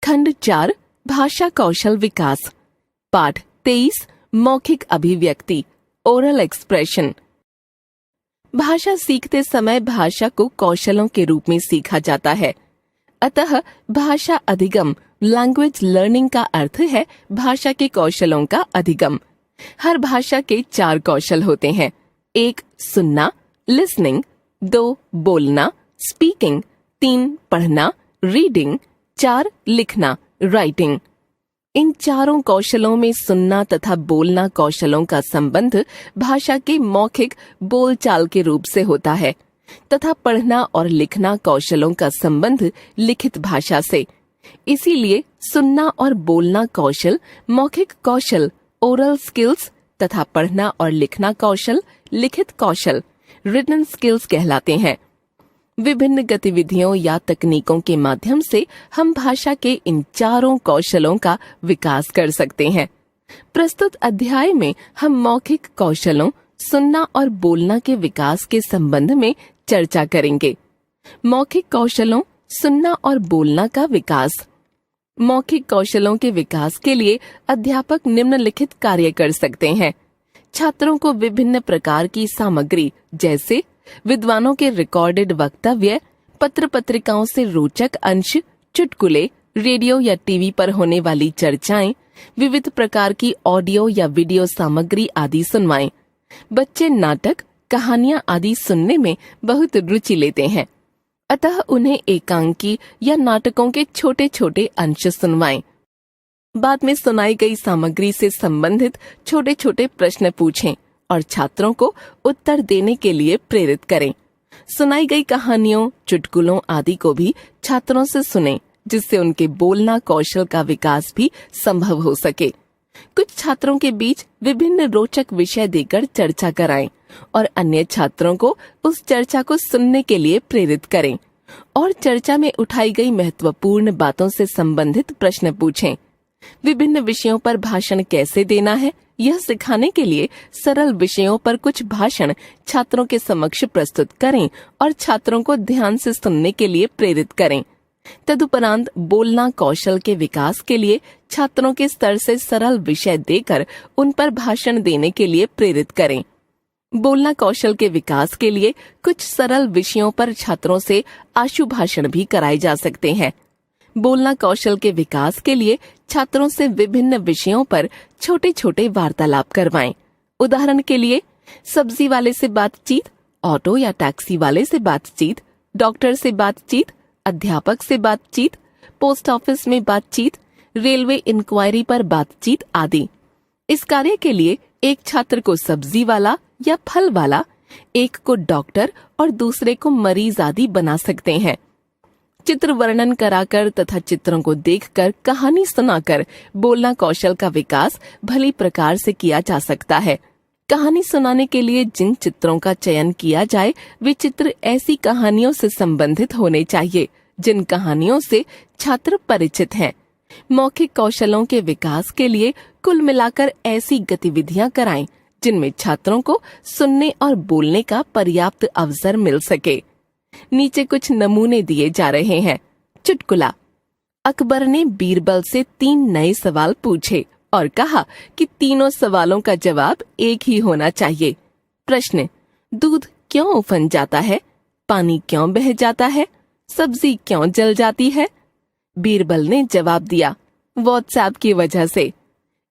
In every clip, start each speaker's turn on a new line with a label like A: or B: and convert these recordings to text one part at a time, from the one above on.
A: खंड 4 भाषा कौशल विकास, पाठ 23 मौखिक अभिव्यक्ति, ओरल एक्सप्रेशन। भाषा सीखते समय भाषा को कौशलों के रूप में सीखा जाता है। अतः भाषा अधिगम, लैंग्वेज लर्निंग का अर्थ है भाषा के कौशलों का अधिगम। हर भाषा के 4 कौशल होते हैं। 1 सुनना, लिसनिंग, 2 बोलना, स्पीकिंग, 3 पढ़ना, रीडिंग, 4 लिखना, राइटिंग। इन चारों कौशलों में सुनना तथा बोलना कौशलों का संबंध भाषा के मौखिक बोलचाल के रूप से होता है तथा पढ़ना और लिखना कौशलों का संबंध लिखित भाषा से। इसीलिए सुनना और बोलना कौशल मौखिक कौशल, ओरल स्किल्स तथा पढ़ना और लिखना कौशल लिखित कौशल, रिटन स्किल्स कहलाते हैं। विभिन्न गतिविधियों या तकनीकों के माध्यम से हम भाषा के इन चारों कौशलों का विकास कर सकते हैं। प्रस्तुत अध्याय में हम मौखिक कौशलों, सुनना और बोलना के विकास के संबंध में चर्चा करेंगे। मौखिक कौशलों, सुनना और बोलना का विकास। मौखिक कौशलों के विकास के लिए अध्यापक निम्नलिखित कार्य कर सकते हैं। छात्रों को विभिन्न प्रकार की सामग्री जैसे विद्वानों के रिकॉर्डेड वक्तव्य, पत्र पत्रिकाओं से रोचक अंश, चुटकुले, रेडियो या टीवी पर होने वाली चर्चाएं, विविध प्रकार की ऑडियो या वीडियो सामग्री आदि सुनवाएं। बच्चे नाटक, कहानियां आदि सुनने में बहुत रुचि लेते हैं, अतः उन्हें एकांकी या नाटकों के छोटे छोटे अंश सुनवाएं। बाद में सुनाई गई सामग्री से संबंधित छोटे छोटे प्रश्न पूछें और छात्रों को उत्तर देने के लिए प्रेरित करें। सुनाई गई कहानियों, चुटकुलों आदि को भी छात्रों से सुनें, जिससे उनके बोलना कौशल का विकास भी संभव हो सके। कुछ छात्रों के बीच विभिन्न रोचक विषय देकर चर्चा कराएं और अन्य छात्रों को उस चर्चा को सुनने के लिए प्रेरित करें और चर्चा में उठाई गई महत्वपूर्ण बातों से संबंधित प्रश्न पूछें। विभिन्न विषयों पर भाषण कैसे देना है, यह सिखाने के लिए सरल विषयों पर कुछ भाषण छात्रों के समक्ष प्रस्तुत करें और छात्रों को ध्यान से सुनने के लिए प्रेरित करें। तदुपरांत बोलना कौशल के विकास के लिए छात्रों के स्तर से सरल विषय देकर उन पर भाषण देने के लिए प्रेरित करें। बोलना कौशल के विकास के लिए कुछ सरल विषयों पर छात्रों से आशु भाषण भी कराए जा सकते हैं। बोलना कौशल के विकास के लिए छात्रों से विभिन्न विषयों पर छोटे छोटे वार्तालाप करवाएं। उदाहरण के लिए सब्जी वाले से बातचीत, ऑटो या टैक्सी वाले से बातचीत, डॉक्टर से बातचीत, अध्यापक से बातचीत, पोस्ट ऑफिस में बातचीत, रेलवे इंक्वायरी पर बातचीत आदि। इस कार्य के लिए एक छात्र को सब्जी वाला या फल वाला, एक को डॉक्टर और दूसरे को मरीज आदि बना सकते हैं। चित्र वर्णन कराकर तथा चित्रों को देखकर कहानी सुनाकर बोलना कौशल का विकास भली प्रकार से किया जा सकता है। कहानी सुनाने के लिए जिन चित्रों का चयन किया जाए वे चित्र ऐसी कहानियों से संबंधित होने चाहिए जिन कहानियों से छात्र परिचित हैं। मौखिक कौशलों के विकास के लिए कुल मिलाकर ऐसी गतिविधियां कराएं जिनमें छात्रों को सुनने और बोलने का पर्याप्त अवसर मिल सके। नीचे कुछ नमूने दिए जा रहे हैं। चुटकुला। अकबर ने बीरबल से 3 नए सवाल पूछे और कहा कि तीनों सवालों का जवाब एक ही होना चाहिए। प्रश्न: दूध क्यों उफन जाता है? पानी क्यों बह जाता है? सब्जी क्यों जल जाती है? बीरबल ने जवाब दिया, व्हाट्सएप की वजह से।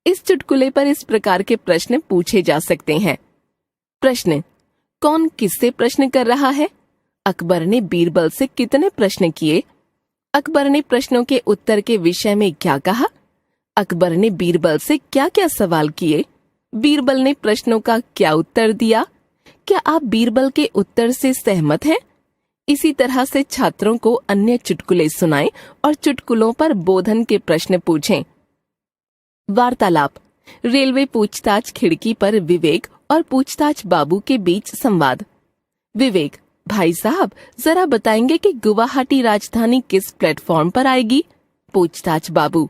A: इस चुटकुले पर इस प्रकार के प्रश्न पूछे जा सकते हैं। प्रश्न: कौन किससे प्रश्न कर रहा है? अकबर ने बीरबल से कितने प्रश्न किए? अकबर ने प्रश्नों के उत्तर के विषय में क्या कहा? अकबर ने बीरबल से क्या क्या सवाल किए? बीरबल ने प्रश्नों का क्या उत्तर दिया? क्या आप बीरबल के उत्तर से सहमत हैं? इसी तरह से छात्रों को अन्य चुटकुले सुनाएं और चुटकुलों पर बोधन के प्रश्न पूछें। वार्तालाप। रेलवे पूछताछ खिड़की पर विवेक और पूछताछ बाबू के बीच संवाद। विवेक: भाई साहब, जरा बताएंगे कि गुवाहाटी राजधानी किस प्लेटफॉर्म पर आएगी? पूछताछ बाबू: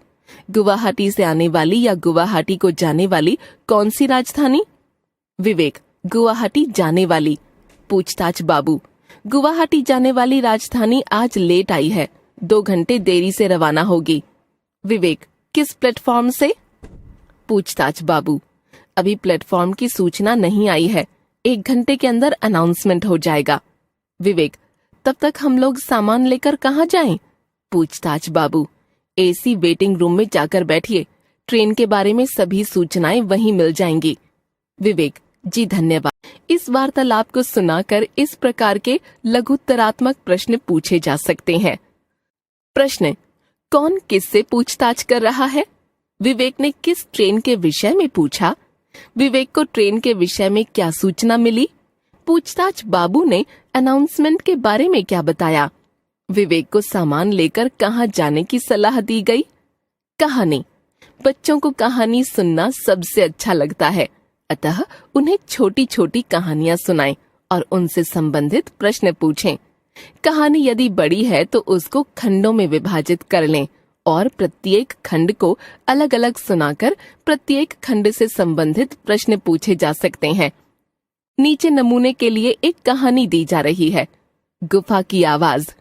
A: गुवाहाटी से आने वाली या गुवाहाटी को जाने वाली कौन सी राजधानी? विवेक: गुवाहाटी जाने वाली। पूछताछ बाबू: गुवाहाटी जाने वाली राजधानी आज लेट आई है, 2 घंटे देरी से रवाना होगी। विवेक, किस प्लेटफॉर्म से? पूछताछ बाबू, अभी प्लेटफॉर्म की सूचना नहीं आई है, 1 घंटे के अंदर अनाउंसमेंट हो जाएगा। विवेक, तब तक हम लोग सामान लेकर कहाँ जाएं? पूछताछ बाबू, एसी वेटिंग रूम में जाकर बैठिए, ट्रेन के बारे में सभी सूचनाएं वहीं मिल जाएंगी। विवेक, जी धन्यवाद। इस वार्तालाप को सुनाकर इस प्रकार के लघुत्तरात्मक प्रश्न पूछे जा सकते हैं। प्रश्न, कौन किससे पूछताछ कर रहा है? विवेक ने किस ट्रेन के विषय में पूछा? विवेक को ट्रेन के विषय में क्या सूचना मिली? पूछताछ बाबू ने अनाउंसमेंट के बारे में क्या बताया? विवेक को सामान लेकर कहाँ जाने की सलाह दी गई? कहानी, बच्चों को कहानी सुनना सबसे अच्छा लगता है, अतः उन्हें छोटी छोटी कहानियां सुनाएं और उनसे संबंधित प्रश्न पूछें। कहानी यदि बड़ी है तो उसको खंडों में विभाजित कर लें और प्रत्येक खंड को अलग अलग सुनाकर प्रत्येक खंड से संबंधित प्रश्न पूछे जा सकते हैं। नीचे नमूने के लिए एक कहानी दी जा रही है। गुफा की आवाज।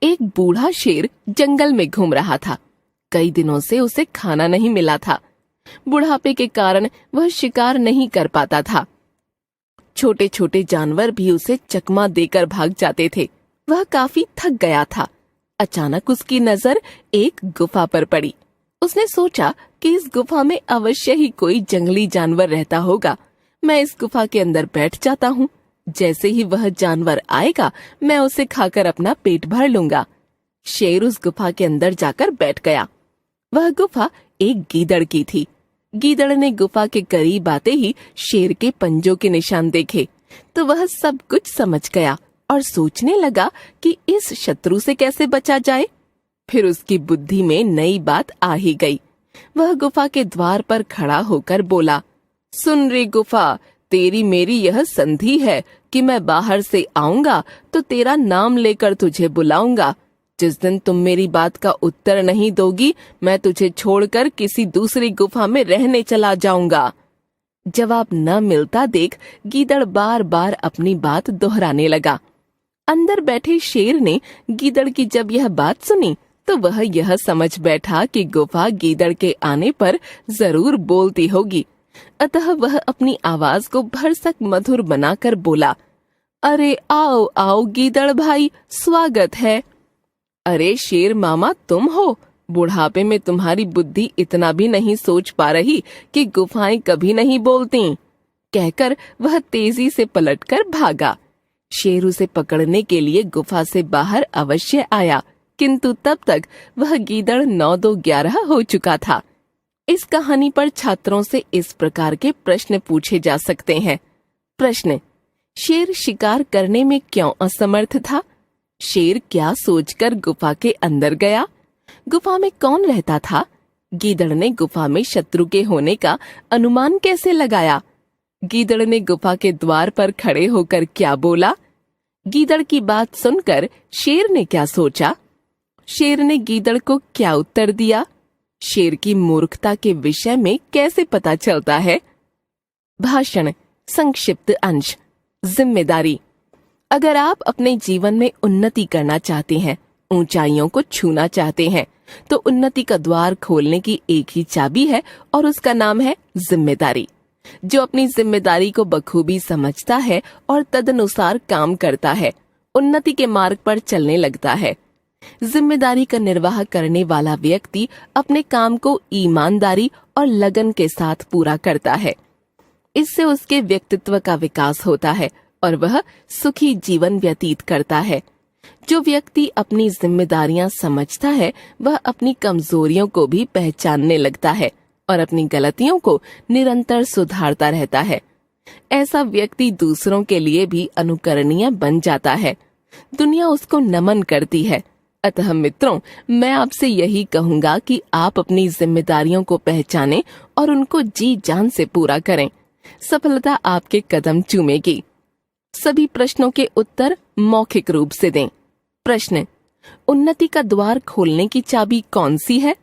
A: एक बूढ़ा शेर जंगल में घूम रहा था। कई दिनों से उसे खाना नहीं मिला था। बुढ़ापे के कारण वह शिकार नहीं कर पाता था। छोटे छोटे जानवर भी उसे चकमा देकर भाग जाते थे। वह काफी थक गया था। अचानक उसकी नजर एक गुफा पर पड़ी। उसने सोचा कि इस गुफा में अवश्य ही कोई जंगली जानवर रहता होगा। मैं इस गुफा के अंदर बैठ जाता हूँ। जैसे ही वह जानवर आएगा मैं उसे खाकर अपना पेट भर लूंगा। शेर उस गुफा के अंदर जाकर बैठ गया। वह गुफा एक गीदड़ की थी। गीदड़ ने गुफा के करीब आते ही शेर के पंजों के निशान देखे तो वह सब कुछ समझ गया और सोचने लगा कि इस शत्रु से कैसे बचा जाए। फिर उसकी बुद्धि में नई बात आ ही गई। वह गुफा के द्वार पर खड़ा होकर बोला, सुन रे गुफा, तेरी मेरी यह संधि है कि मैं बाहर से आऊंगा तो तेरा नाम लेकर तुझे बुलाऊंगा। जिस दिन तुम मेरी बात का उत्तर नहीं दोगी मैं तुझे छोड़कर किसी दूसरी गुफा में रहने चला जाऊंगा। जवाब न मिलता देख गीदड़ बार बार अपनी बात दोहराने लगा। अंदर बैठे शेर ने गीदड़ की जब यह बात सुनी तो वह यह समझ बैठा कि गुफा गीदड़ के आने पर जरूर बोलती होगी। अतः वह अपनी आवाज को भरसक मधुर बनाकर बोला, अरे आओ आओ गीदड़ भाई, स्वागत है। अरे शेर मामा तुम हो? बुढ़ापे में तुम्हारी बुद्धि इतना भी नहीं सोच पा रही कि गुफाएं कभी नहीं बोलती। कहकर वह तेजी से पलटकर भागा। शेर उसे पकड़ने के लिए गुफा से बाहर अवश्य आया, किंतु तब तक वह गीदड़ 9-2-11 हो चुका था। इस कहानी पर छात्रों से इस प्रकार के प्रश्न पूछे जा सकते हैं। प्रश्न, शेर शिकार करने में क्यों असमर्थ था? शेर क्या सोचकर गुफा के अंदर गया? गुफा में कौन रहता था? गीदड़ ने गुफा में शत्रु के होने का अनुमान कैसे लगाया? गीदड़ ने गुफा के द्वार पर खड़े होकर क्या बोला? गीदड़ की बात सुनकर शेर ने क्या सोचा? शेर ने गीदड़ को क्या उत्तर दिया? शेर की मूर्खता के विषय में कैसे पता चलता है? भाषण संक्षिप्त अंश। जिम्मेदारी। अगर आप अपने जीवन में उन्नति करना चाहते हैं, ऊंचाइयों को छूना चाहते हैं, तो उन्नति का द्वार खोलने की एक ही चाबी है और उसका नाम है जिम्मेदारी। जो अपनी जिम्मेदारी को बखूबी समझता है और तदनुसार काम करता है, उन्नति के मार्ग पर चलने लगता है। जिम्मेदारी का निर्वाह करने वाला व्यक्ति अपने काम को ईमानदारी और लगन के साथ पूरा करता है। इससे उसके व्यक्तित्व का विकास होता है और वह सुखी जीवन व्यतीत करता है। जो व्यक्ति अपनी जिम्मेदारियां समझता है वह अपनी कमजोरियों को भी पहचानने लगता है और अपनी गलतियों को निरंतर सुधारता रहता है। ऐसा व्यक्ति दूसरों के लिए भी अनुकरणीय बन जाता है। दुनिया उसको नमन करती है। अतः मित्रों, मैं आपसे यही कहूंगा कि आप अपनी जिम्मेदारियों को पहचानें और उनको जी जान से पूरा करें। सफलता आपके कदम चूमेगी। सभी प्रश्नों के उत्तर मौखिक रूप से दें। प्रश्न, उन्नति का द्वार खोलने की चाबी कौन सी है?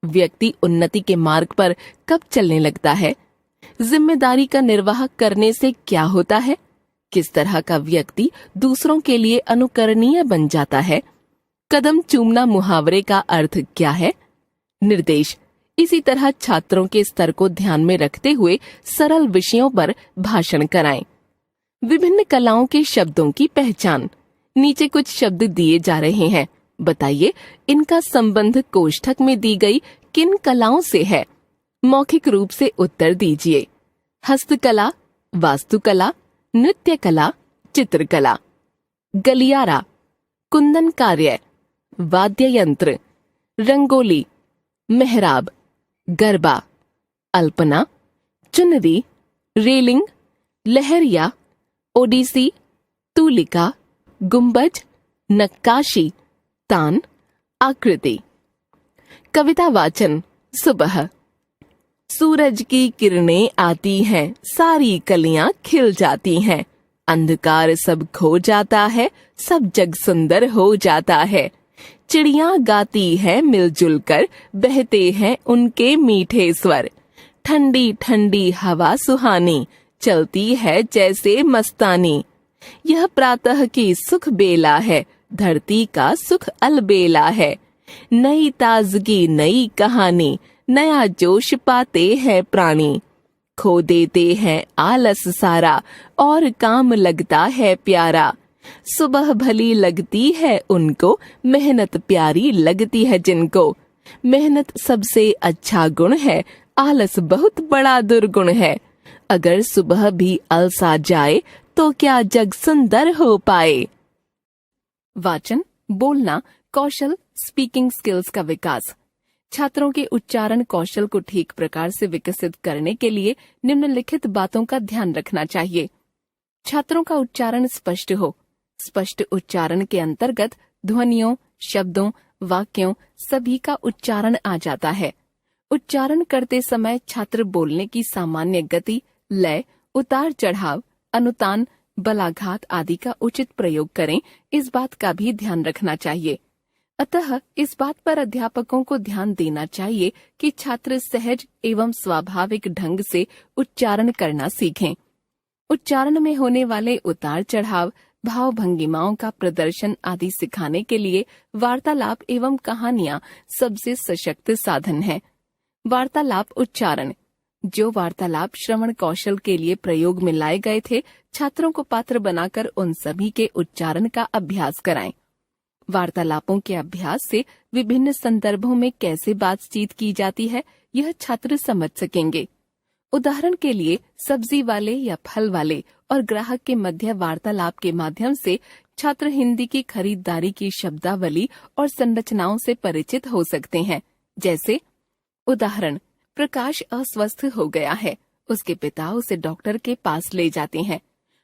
A: व्यक्ति उन्नति के मार्ग पर कब चलने लगता है? जिम्मेदारी का निर्वाह करने से क्या होता है? किस तरह का व्यक्ति दूसरों के लिए अनुकरणीय बन जाता है? कदम चूमना मुहावरे का अर्थ क्या है? निर्देश। इसी तरह छात्रों के स्तर को ध्यान में रखते हुए सरल विषयों पर भाषण कराएं। विभिन्न कलाओं के शब्दों की पहचान। नीचे कुछ शब्द दिए जा रहे हैं, बताइए इनका संबंध कोष्ठक में दी गई किन कलाओं से है। मौखिक रूप से उत्तर दीजिए। हस्तकला, वास्तुकला, नृत्य कला, चित्रकला। गलियारा, कुंदन कार्य, वाद्य यंत्र, रंगोली, मेहराब, गरबा, अल्पना, चुनरी, रेलिंग, लहरिया, ओडिसी, तूलिका, गुंबज, नक्काशी, तान, आकृति। कविता वाचन। सुबह। सूरज की किरणें आती हैं, सारी कलियां खिल जाती हैं, अंधकार सब खो जाता है, सब जग सुंदर हो जाता है। चिड़ियां गाती है मिलजुल कर, बहते हैं उनके मीठे स्वर। ठंडी ठंडी हवा सुहानी, चलती है जैसे मस्तानी। यह प्रातः की सुख बेला है, धरती का सुख अलबेला है। नई ताजगी नई कहानी, नया जोश पाते हैं प्राणी। खो देते हैं आलस सारा, और काम लगता है प्यारा। सुबह भली लगती है उनको, मेहनत प्यारी लगती है जिनको। मेहनत सबसे अच्छा गुण है, आलस बहुत बड़ा दुर्गुण है। अगर सुबह भी अलसा जाए, तो क्या जग सुंदर हो पाए। वाचन, बोलना कौशल, स्पीकिंग स्किल्स का विकास। छात्रों के उच्चारण कौशल को ठीक प्रकार से विकसित करने के लिए निम्नलिखित बातों का ध्यान रखना चाहिए। छात्रों का उच्चारण स्पष्ट हो। स्पष्ट उच्चारण के अंतर्गत ध्वनियों, शब्दों, वाक्यों सभी का उच्चारण आ जाता है। उच्चारण करते समय छात्र बोलने की सामान्य गति, लय, उतार चढ़ाव, अनुतान, बलाघात आदि का उचित प्रयोग करें, इस बात का भी ध्यान रखना चाहिए। अतः इस बात पर अध्यापकों को ध्यान देना चाहिए कि छात्र सहज एवं स्वाभाविक ढंग से उच्चारण करना सीखें। उच्चारण में होने वाले उतार चढ़ाव, भाव भंगिमाओं का प्रदर्शन आदि सिखाने के लिए वार्तालाप एवं कहानियां सबसे सशक्त साधन है। वार्तालाप उच्चारण। जो वार्तालाप श्रवण कौशल के लिए प्रयोग में लाए गए थे, छात्रों को पात्र बनाकर उन सभी के उच्चारण का अभ्यास कराएं। वार्तालापों के अभ्यास से विभिन्न संदर्भों में कैसे बातचीत की जाती है, यह छात्र समझ सकेंगे। उदाहरण के लिए सब्जी वाले या फल वाले और ग्राहक के मध्य वार्तालाप के माध्यम से छात्र हिंदी की खरीदारी की शब्दावली और संरचनाओं से परिचित हो सकते हैं। जैसे उदाहरण, प्रकाश अस्वस्थ हो गया है, उसके पिता उसे डॉक्टर के पास ले जाते हैं।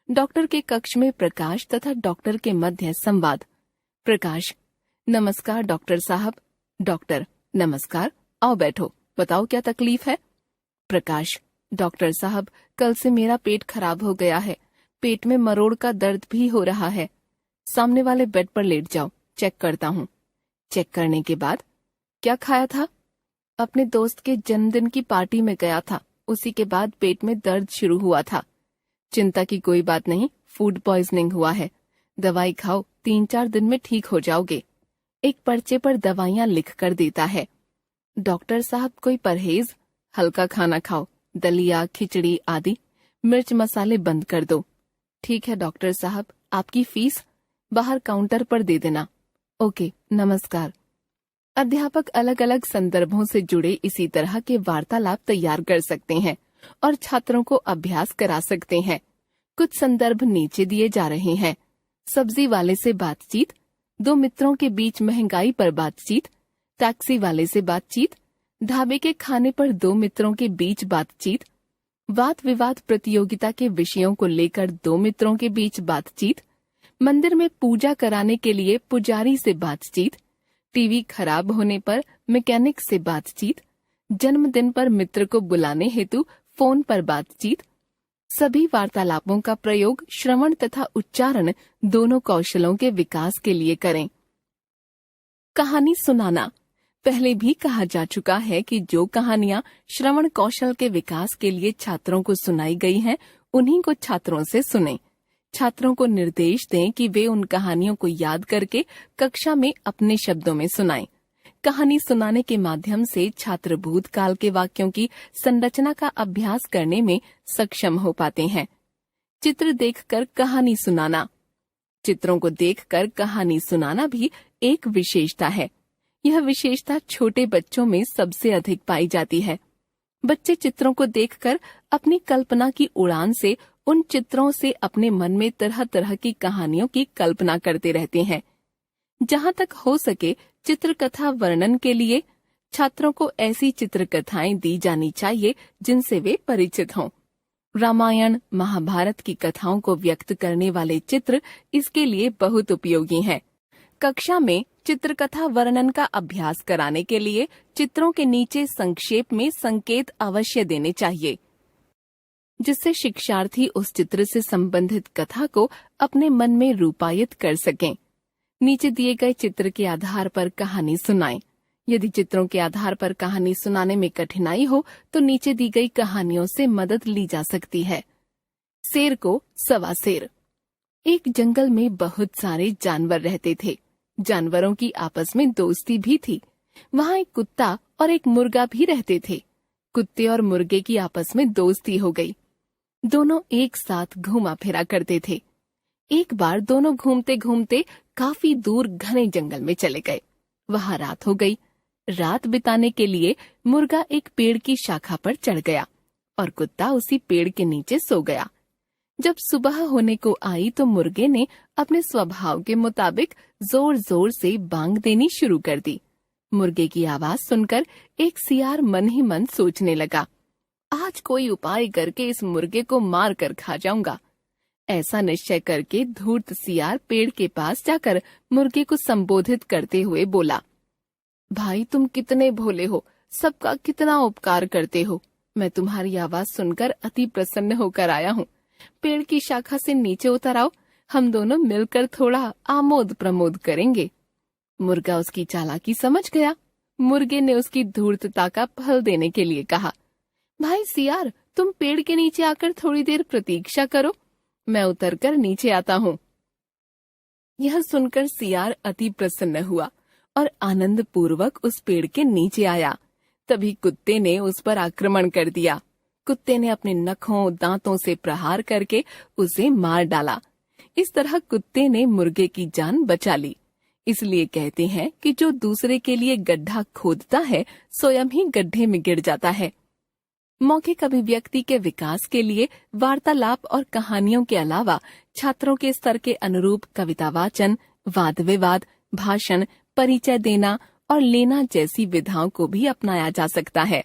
A: डॉक्टर के कक्ष में प्रकाश तथा डॉक्टर के मध्य संवाद। प्रकाश, नमस्कार डॉक्टर साहब। डॉक्टर, नमस्कार, आओ बैठो, बताओ क्या तकलीफ है। प्रकाश, डॉक्टर साहब कल से मेरा पेट खराब हो गया है, पेट में मरोड़ का दर्द भी हो रहा है। सामने वाले बेड पर लेट जाओ, चेक करता हूँ। चेक करने के बाद, क्या खाया था? अपने दोस्त के जन्मदिन की पार्टी में गया था, उसी के बाद पेट में दर्द शुरू हुआ था। चिंता की कोई बात नहीं, फूड पॉइजनिंग हुआ है, दवाई खाओ, 3-4 दिन में ठीक हो जाओगे। एक पर्चे पर दवाइयाँ लिख कर देता है। डॉक्टर साहब कोई परहेज? हल्का खाना खाओ, दलिया, खिचड़ी आदि, मिर्च मसाले बंद कर दो। ठीक है डॉक्टर साहब, आपकी फीस बाहर काउंटर पर दे देना। ओके, नमस्कार। अध्यापक अलग अलग संदर्भों से जुड़े इसी तरह के वार्तालाप तैयार कर सकते हैं और छात्रों को अभ्यास करा सकते हैं। कुछ संदर्भ नीचे दिए जा रहे हैं। सब्जी वाले से बातचीत, 2 मित्रों के बीच महंगाई पर बातचीत, टैक्सी वाले से बातचीत, ढाबे के खाने पर 2 मित्रों के बीच बातचीत, वाद विवाद प्रतियोगिता के विषयों को लेकर 2 मित्रों के बीच बातचीत, मंदिर में पूजा कराने के लिए पुजारी से बातचीत, टीवी खराब होने पर मैकेनिक से बातचीत, जन्मदिन पर मित्र को बुलाने हेतु फोन पर बातचीत। सभी वार्तालापों का प्रयोग श्रवण तथा उच्चारण दोनों कौशलों के विकास के लिए करें। कहानी सुनाना। पहले भी कहा जा चुका है कि जो कहानियां श्रवण कौशल के विकास के लिए छात्रों को सुनाई गई हैं, उन्हीं को छात्रों से सुनें। छात्रों को निर्देश दें कि वे उन कहानियों को याद करके कक्षा में अपने शब्दों में सुनाएं। कहानी सुनाने के माध्यम से छात्र भूतकाल के वाक्यों की संरचना का अभ्यास करने में सक्षम हो पाते हैं। चित्र देखकर कहानी सुनाना। चित्रों को देखकर कहानी सुनाना भी एक विशेषता है। यह विशेषता छोटे बच्चों में सबसे अधिक पाई जाती है। बच्चे चित्रों को देखकर अपनी कल्पना की उड़ान से उन चित्रों से अपने मन में तरह तरह की कहानियों की कल्पना करते रहते हैं। जहाँ तक हो सके चित्रकथा वर्णन के लिए छात्रों को ऐसी चित्रकथाएं दी जानी चाहिए जिनसे वे परिचित हों। रामायण, महाभारत की कथाओं को व्यक्त करने वाले चित्र इसके लिए बहुत उपयोगी हैं। कक्षा में चित्रकथा वर्णन का अभ्यास कराने के लिए चित्रों के नीचे संक्षेप में संकेत अवश्य देने चाहिए, जिससे शिक्षार्थी उस चित्र से संबंधित कथा को अपने मन में रूपायित कर सकें। नीचे दिए गए चित्र के आधार पर कहानी सुनाएं। यदि चित्रों के आधार पर कहानी सुनाने में कठिनाई हो तो नीचे दी गई कहानियों से मदद ली जा सकती है। शेर को सवा शेर। एक जंगल में बहुत सारे जानवर रहते थे। जानवरों की आपस में दोस्ती भी थी। वहाँ एक कुत्ता और एक मुर्गा भी रहते थे। कुत्ते और मुर्गे की आपस में दोस्ती हो गई। दोनों एक साथ घूमा फिरा करते थे। एक बार दोनों घूमते घूमते काफी दूर घने जंगल में चले गए। वहाँ रात हो गई। रात बिताने के लिए मुर्गा एक पेड़ की शाखा पर चढ़ गया और कुत्ता उसी पेड़ के नीचे सो गया। जब सुबह होने को आई तो मुर्गे ने अपने स्वभाव के मुताबिक जोर जोर से बांग देनी शुरू कर दी। मुर्गे की आवाज सुनकर एक सियार मन ही मन सोचने लगा, आज कोई उपाय करके इस मुर्गे को मार कर खा जाऊंगा। ऐसा निश्चय करके धूर्त सियार पेड़ के पास जाकर मुर्गे को संबोधित करते हुए बोला, भाई तुम कितने भोले हो, सबका कितना उपकार करते हो। मैं तुम्हारी आवाज सुनकर अति प्रसन्न होकर आया हूँ। पेड़ की शाखा से नीचे उतर आओ, हम दोनों मिलकर थोड़ा आमोद प्रमोद करेंगे। मुर्गा उसकी चालाकी समझ गया। मुर्गे ने उसकी धूर्तता का फल देने के लिए कहा, भाई सियार तुम पेड़ के नीचे आकर थोड़ी देर प्रतीक्षा करो, मैं उतरकर नीचे आता हूँ। यह सुनकर सियार अति प्रसन्न हुआ और आनंद पूर्वक उस पेड़ के नीचे आया। तभी कुत्ते ने उस पर आक्रमण कर दिया। कुत्ते ने अपने नखों दांतों से प्रहार करके उसे मार डाला। इस तरह कुत्ते ने मुर्गे की जान बचा ली। इसलिए कहते हैं कि जो दूसरे के लिए गड्ढा खोदता है स्वयं ही गड्ढे में गिर जाता है। मौखिक अभिव्यक्ति के विकास के लिए वार्तालाप और कहानियों के अलावा छात्रों के स्तर के अनुरूप कविता वाचन, वाद विवाद, भाषण, परिचय देना और लेना जैसी विधाओं को भी अपनाया जा सकता है।